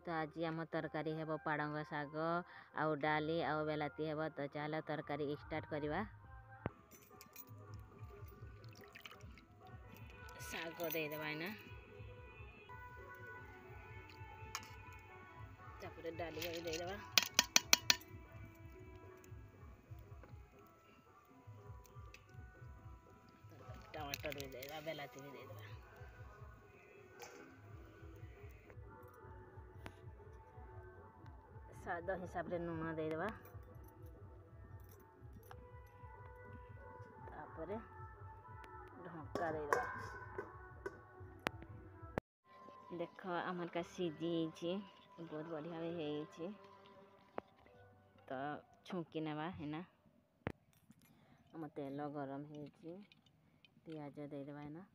तो आज आम तरकारी हेब पाड़ंग शाग आउ डाली आउ बेलाती हेब। तो चलो तरकारी स्टार्ट करवा। शाग देदेबा ना तापर डाली भी देदेबा। टमाटर भी देदेबा बेलाती भी देदेबा। स्वाद हिसाब से लुण देदेबा। तापर ढंका देदेबा। देख आमर का सीझी बहुत बढ़िया भी तो छुंकी नेबा है ना। आम तेल गरम है पियाज देदेबा है ना।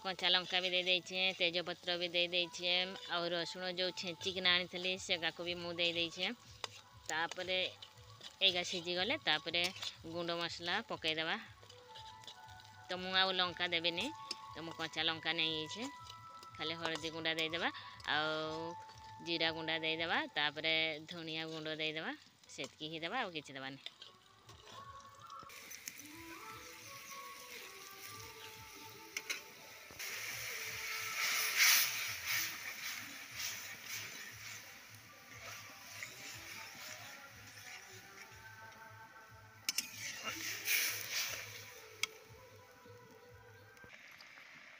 कच्चा लंका भी दे देछे तेजपत्र भी दे देछे और रसुण जो छेचिक आनी थी से भी मुझे देछे। तापरे एगा सीझी गले तापरे गुंड मसला पकईदेबा। तो मु आउ लंका देवेनि तो मु कच्चा लंका नहीं खाली हलदी गुंडा देदेबा आउ जीरा गुंडा देदेबा। तापरे धनिया गुंड देदेबा सेतकी ही देबा आउ किछि देबानी।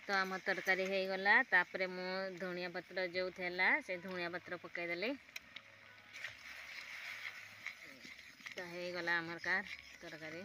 तो आम तरकारी हो गला। तापरे मु धनिया पत्र जो थेला से धनिया पत्र पकईदेली। तो हो गला आमर कार तरकारी।